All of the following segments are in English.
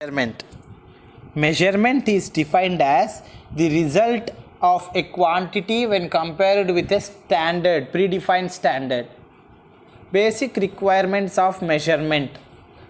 Measurement. Measurement is defined as the result of a quantity when compared with a standard, predefined standard. Basic requirements of measurement.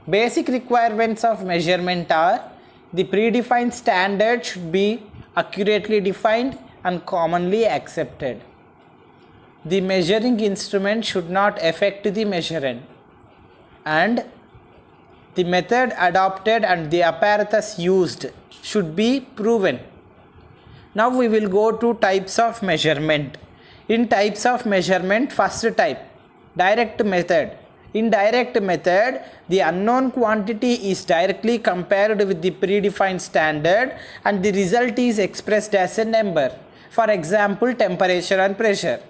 Basic requirements of measurement are: the predefined standard should be accurately defined and commonly accepted. The measuring instrument should not affect the measurand, and the method adopted and the apparatus used should be proven. Now we will go to types of measurement. In types of measurement, first type, direct method. In direct method, the unknown quantity is directly compared with the predefined standard and the result is expressed as a number. For example, temperature and pressure.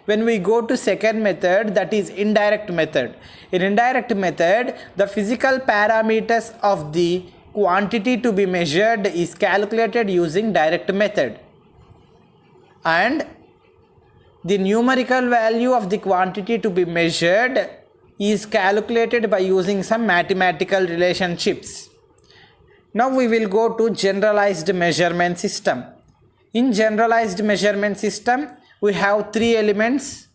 When we go to second method, that is indirect method. In indirect method, the physical parameters of the quantity to be measured is calculated using direct method, and the numerical value of the quantity to be measured is calculated by using some mathematical relationships. Now we will go to generalized measurement system. In generalized measurement system, we have three elements.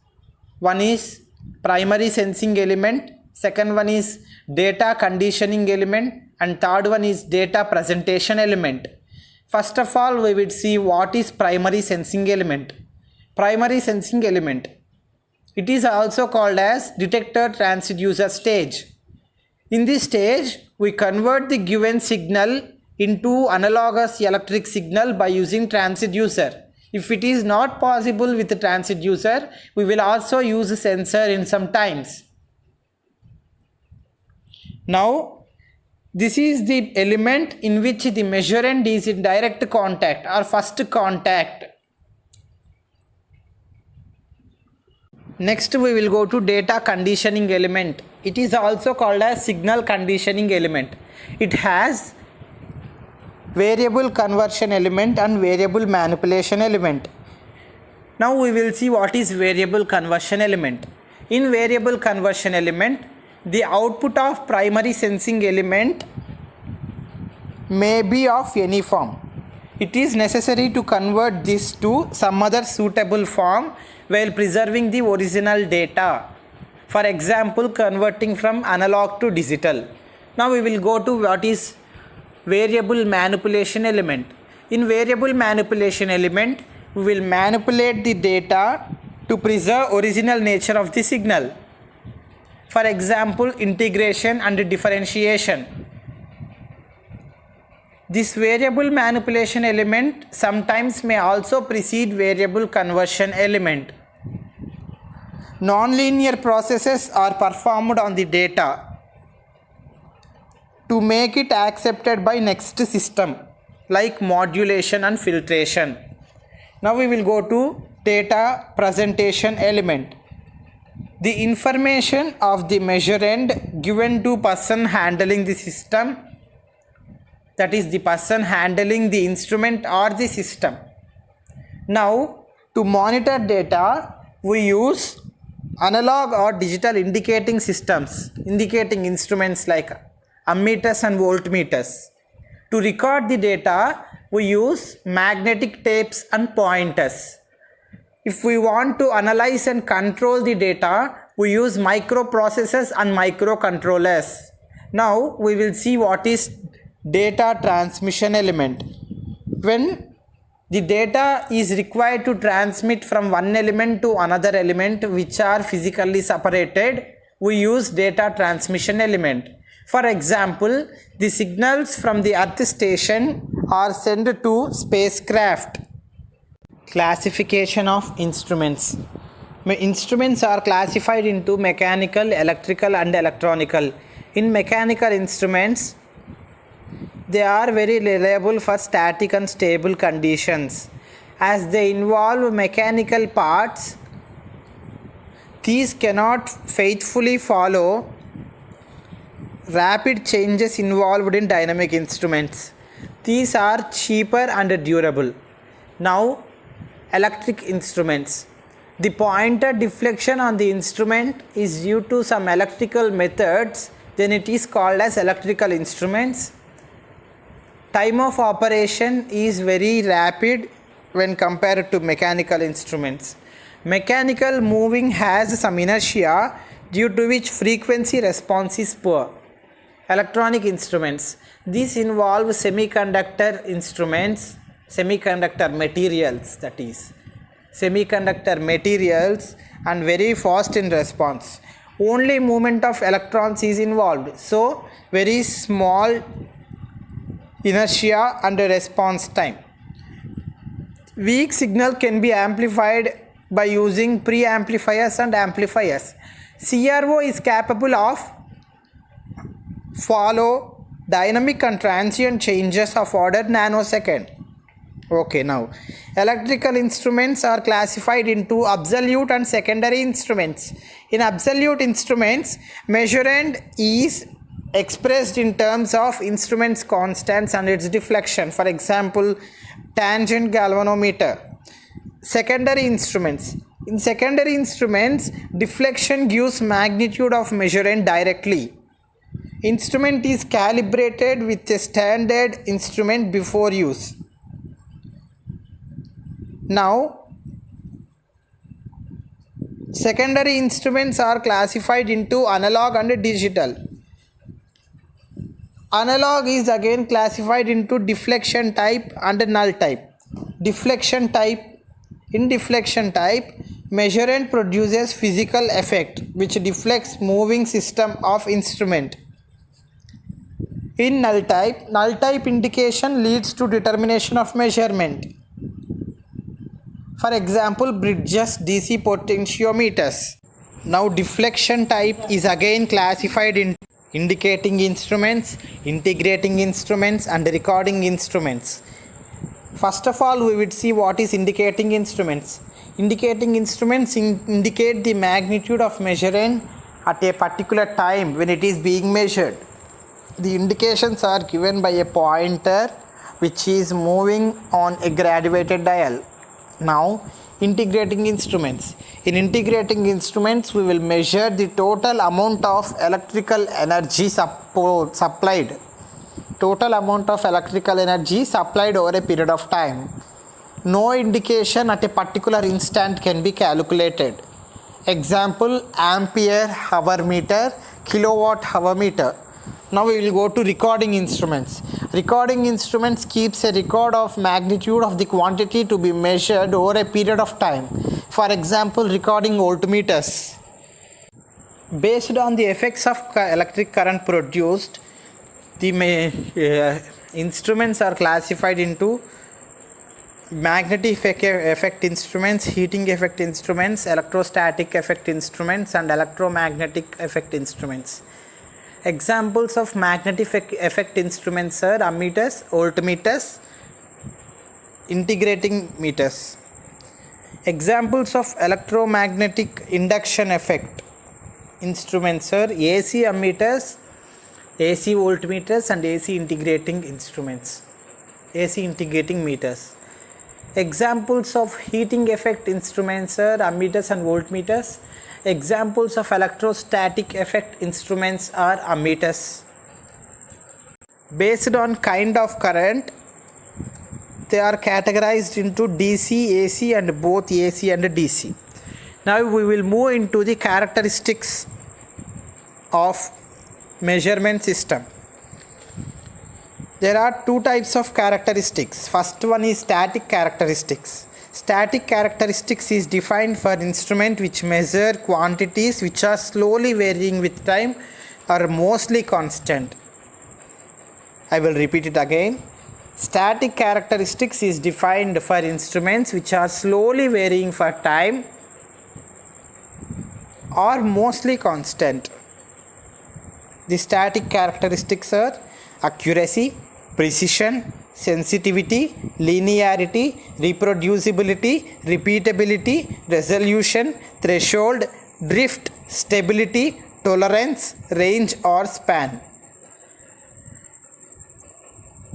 One is primary sensing element, second one is data conditioning element, and third one is data presentation element. First of all, we will see what is primary sensing element. Primary sensing element, it is also called as detector transducer stage. In this stage, we convert the given signal into analogous electric signal by using transducer. If it is not possible with the transducer, we will also use a sensor in some times. Now, this is the element in which the measurand is in direct contact or first contact. Next we will go to data conditioning element. It is also called as signal conditioning element. It has variable conversion element and variable manipulation element. Now we will see what is variable conversion element. In variable conversion element, the output of primary sensing element may be of any form. It is necessary to convert this to some other suitable form while preserving the original data. For example, converting from analog to digital. Now we will go to what is variable manipulation element. In variable manipulation element, we will manipulate the data to preserve original nature of the signal. For example, integration and differentiation. This variable manipulation element sometimes may also precede variable conversion element. Nonlinear processes are performed on the data to make it accepted by next system, like modulation and filtration. Now we will go to data presentation element. The information of the measurand given to person handling the system, that is the person handling the instrument or the system. Now to monitor data, we use analog or digital indicating systems, indicating instruments like ammeters and voltmeters. To record the data, we use magnetic tapes and pointers. If we want to analyze and control the data, we use microprocessors and microcontrollers. Now we will see what is data transmission element. When the data is required to transmit from one element to another element which are physically separated, we use data transmission element. For example, the signals from the Earth station are sent to spacecraft. Classification of instruments. Instruments are classified into mechanical, electrical and electronical. In mechanical instruments, they are very reliable for static and stable conditions. As they involve mechanical parts, these cannot faithfully follow rapid changes involved in dynamic instruments. These are cheaper and durable. Now, electric instruments. The pointer deflection on the instrument is due to some electrical methods, then it is called as electrical instruments. Time of operation is very rapid when compared to mechanical instruments. Mechanical moving has some inertia due to which frequency response is poor. Electronic instruments. These involve semiconductor instruments, semiconductor materials, that is, semiconductor materials, and very fast in response. Only movement of electrons is involved, so very small inertia and response time. Weak signal can be amplified by using preamplifiers and amplifiers. CRO is capable of follow dynamic and transient changes of order nanosecond. Okay, now electrical instruments are classified into absolute and secondary instruments. In absolute instruments, measurand is expressed in terms of instrument's constants and its deflection. For example, tangent galvanometer. Secondary instruments. In secondary instruments, deflection gives magnitude of measurand directly. Instrument is calibrated with a standard instrument before use. Now, secondary instruments are classified into analog and digital. Analog is again classified into deflection type and null type. Deflection type. In deflection type, measurand produces physical effect which deflects moving system of instrument. In null type indication leads to determination of measurement. For example, bridges, DC potentiometers. Now deflection type is again classified in indicating instruments, integrating instruments, and recording instruments. First of all, we would see what is indicating instruments. Indicating instruments indicate the magnitude of measurand at a particular time when it is being measured. The indications are given by a pointer which is moving on a graduated dial. Now, integrating instruments. In integrating instruments, we will measure the total amount of electrical energy supplied. Total amount of electrical energy supplied over a period of time. No indication at a particular instant can be calculated. Example, ampere hour meter, kilowatt hour meter. Now we will go to recording instruments. Recording instruments keeps a record of magnitude of the quantity to be measured over a period of time. For example, recording voltmeters. Based on the effects of electric current produced, the instruments are classified into magnetic effect instruments, heating effect instruments, electrostatic effect instruments, and electromagnetic effect instruments. Examples of magnetic effect instruments are ammeters, voltmeters, integrating meters. Examples of electromagnetic induction effect instruments are AC ammeters, AC voltmeters, and AC integrating instruments, AC integrating meters. Examples of heating effect instruments are ammeters and voltmeters. Examples of electrostatic effect instruments are ammeters. Based on kind of current, they are categorized into DC, AC, and both AC and DC. Now we will move into the characteristics of measurement system. There are two types of characteristics. First one is static characteristics. Static characteristics is defined for instrument which measure quantities which are slowly varying with time or mostly constant. I will repeat it again. Static characteristics is defined for instruments which are slowly varying for time or mostly constant. The static characteristics are accuracy, precision, sensitivity, linearity, reproducibility, repeatability, resolution, threshold, drift, stability, tolerance, range or span.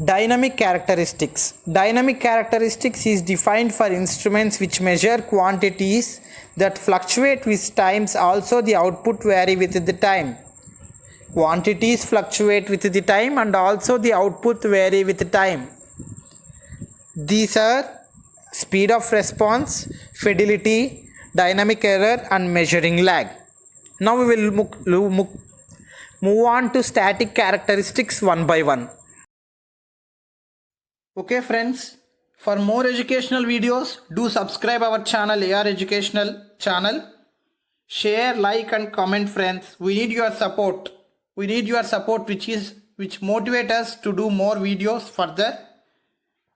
Dynamic characteristics. Dynamic characteristics is defined for instruments which measure quantities that fluctuate with times, also the output vary with the time. Quantities fluctuate with the time and also the output vary with time. These are speed of response, fidelity, dynamic error and measuring lag. Now we will move on to static characteristics one by one. Okay friends, for more educational videos, do subscribe our channel A.R. Educational channel. Share, like and comment friends. We need your support. We need your support which motivate us to do more videos further.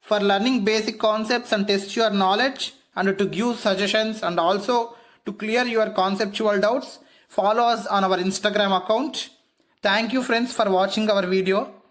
For learning basic concepts and test your knowledge and to give suggestions and also to clear your conceptual doubts, follow us on our Instagram account. Thank you friends for watching our video.